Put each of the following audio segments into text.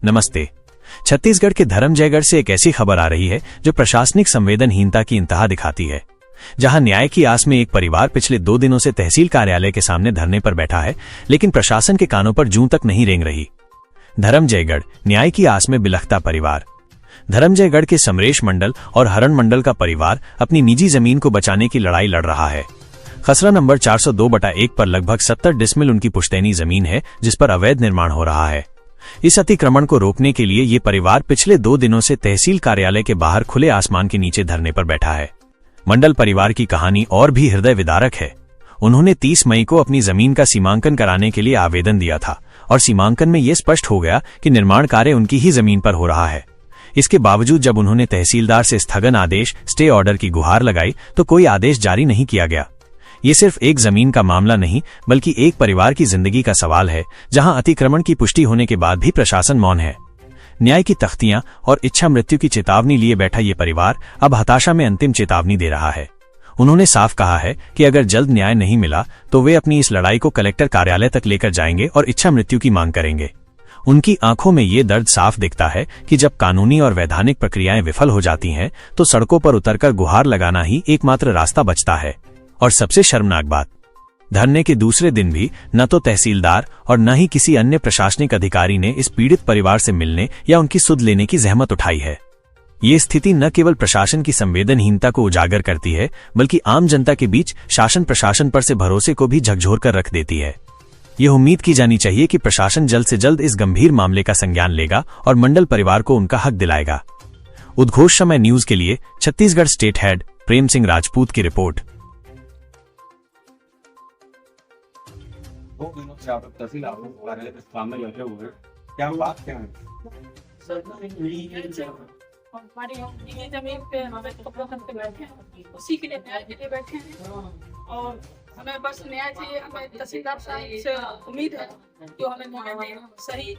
नमस्ते। छत्तीसगढ़ के धर्मजयगढ़ से एक ऐसी खबर आ रही है जो प्रशासनिक संवेदनहीनता की इंतहा दिखाती है। जहां न्याय की आस में एक परिवार पिछले 2 दिनों से तहसील कार्यालय के सामने धरने पर बैठा है, लेकिन प्रशासन के कानों पर जूं तक नहीं रेंग रही। धर्मजयगढ़, न्याय की आस में बिलखता परिवार। धर्मजयगढ़ के समरेश मंडल और हरण मंडल का परिवार अपनी निजी जमीन को बचाने की लड़ाई लड़ रहा है। खसरा नंबर 402/1 पर लगभग 70 डिसमिल उनकी पुश्तैनी जमीन है, जिस पर अवैध निर्माण हो रहा है। इस अतिक्रमण को रोकने के लिए ये परिवार पिछले 2 दिनों से तहसील कार्यालय के बाहर खुले आसमान के नीचे धरने पर बैठा है। मंडल परिवार की कहानी और भी हृदय विदारक है। उन्होंने 30 मई को अपनी जमीन का सीमांकन कराने के लिए आवेदन दिया था और सीमांकन में ये स्पष्ट हो गया कि निर्माण कार्य उनकी ही जमीन पर हो रहा है। इसके बावजूद जब उन्होंने तहसीलदार से स्थगन आदेश, स्टे ऑर्डर की गुहार लगाई तो कोई आदेश जारी नहीं किया गया। ये सिर्फ एक जमीन का मामला नहीं, बल्कि एक परिवार की जिंदगी का सवाल है, जहां अतिक्रमण की पुष्टि होने के बाद भी प्रशासन मौन है। न्याय की तख्तियां और इच्छा मृत्यु की चेतावनी लिए बैठा ये परिवार अब हताशा में अंतिम चेतावनी दे रहा है। उन्होंने साफ कहा है कि अगर जल्द न्याय नहीं मिला तो वे अपनी इस लड़ाई को कलेक्टर कार्यालय तक लेकर जाएंगे और इच्छा मृत्यु की मांग करेंगे। उनकी आंखों में ये दर्द साफ दिखता है कि जब कानूनी और वैधानिक प्रक्रियाएं विफल हो जाती हैं तो सड़कों पर उतरकर गुहार लगाना ही एकमात्र रास्ता बचता है। और सबसे शर्मनाक बात, धरने के दूसरे दिन भी न तो तहसीलदार और न ही किसी अन्य प्रशासनिक अधिकारी ने इस पीड़ित परिवार से मिलने या उनकी सुध लेने की जहमत उठाई है। ये स्थिति न केवल प्रशासन की संवेदनहीनता को उजागर करती है, बल्कि आम जनता के बीच शासन प्रशासन पर से भरोसे को भी झकझोर कर रख देती है। यह उम्मीद की जानी चाहिए कि प्रशासन जल्द से जल्द इस गंभीर मामले का संज्ञान लेगा और मंडल परिवार को उनका हक दिलाएगा। उद्घोष समय न्यूज के लिए छत्तीसगढ़ स्टेट हेड प्रेम सिंह राजपूत की रिपोर्ट। 2 दिनों से आप तहसील कार्यालय के सामने बैठे हुए हैं, क्या बात क्या है? हमारी ये जमीन पे हमें कब्जा करके बैठे हैं, उसी के लिए न्याय के लिए बैठे हैं और हमें बस न्याय चाहिए। हमें तहसीलदार साहब से उम्मीद है जो हमें न्याय दें, सही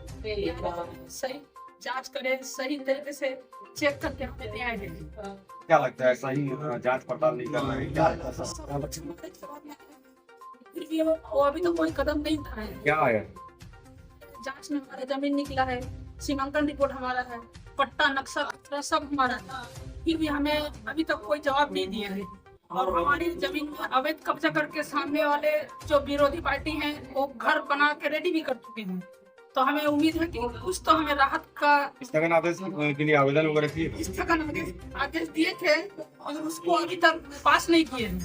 जांच करें, सही तरीके से चेक करके हमें न्याय दें। क्या लगता है सही जांच पड़ताल नहीं कर रहे हैं? क्या फिर भी वो अभी तो कोई कदम नहीं उठाए। क्या है? जांच में हमारा जमीन निकला है, सीमांकन रिपोर्ट हमारा है, पट्टा नक्शा पत्र सब हमारा है, फिर भी हमें अभी तक कोई जवाब नहीं दिया है। और हमारी जमीन में अवैध कब्जा करके सामने वाले जो विरोधी पार्टी हैं वो घर बना के रेडी भी कर चुके हैं। तो हमें उम्मीद है कि कुछ तो हमें राहत का स्थगन आदेश के लिए आवेदन वगैरह किए? स्थगन आदेश दिए थे और उसको अभी तक पास नहीं किए हैं।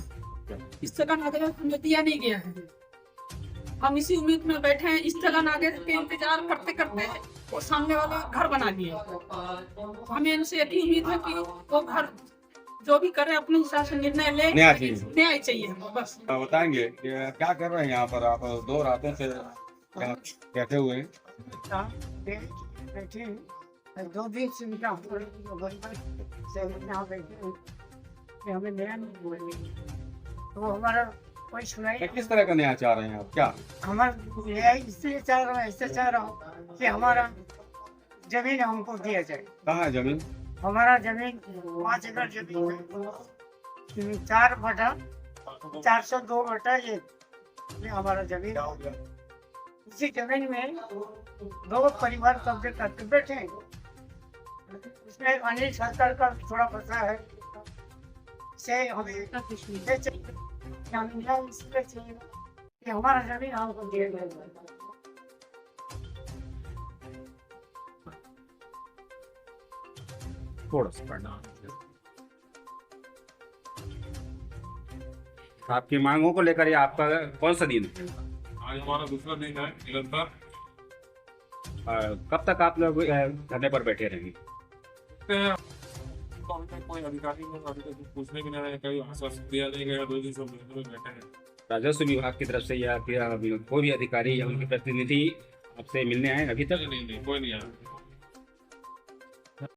स्थगन आदेश हमें दिया नहीं गया है। हम इसी उम्मीद में बैठे हैं, स्थगन आदेश के इंतजार करते करते वो सामने वाला घर बना दिया। हमें इनसे यही उम्मीद है कि वो घर जो भी करे अपने हिसाब से निर्णय ले। न्याय चाहिए बस। बताएंगे क्या कर रहे हैं यहाँ पर? आप 2 रातों से बैठे हुए हैं। 2 दिन से हमें न्याय नहीं मिलेगा, तो हमारा कोई सुनाई। किस तरह का न्याय चाह रहे हैं आप? क्या हमारा न्याय इसलिए चाह रहा हूँ, इससे चाह रहा हूँ कि हमारा जमीन हमको दिया जाए। कहाँ है जमीन? हमारा जमीन 5 एकड़ जमीन है, 4/402/1 में हमारा जमीन। इसी जमीन में 2 परिवार कब्जे करके बैठे हैं। इसमें अनिल सरकार का थोड़ा पैसा है, से हमें कि हमारा जमीन हमको दिया जाए। आपकी मांगों को लेकर ये आपका कौन सा दिन है? आज हमारा दूसरा दिन है निरंतर। कब तक आप लोग धरने पर बैठे रहेंगे? तो अभी तक कोई अधिकारी ने अभी तक पूछने भी नहीं आया, कहीं आश्वासन दिया नहीं गया। 2 दिन से बैठे हैं। राजस्व विभाग की तरफ से या कोई भी अधिकारी या उनके प्रतिनिधि आपसे मिलने आए अभी तक? नहीं, कोई नहीं आया।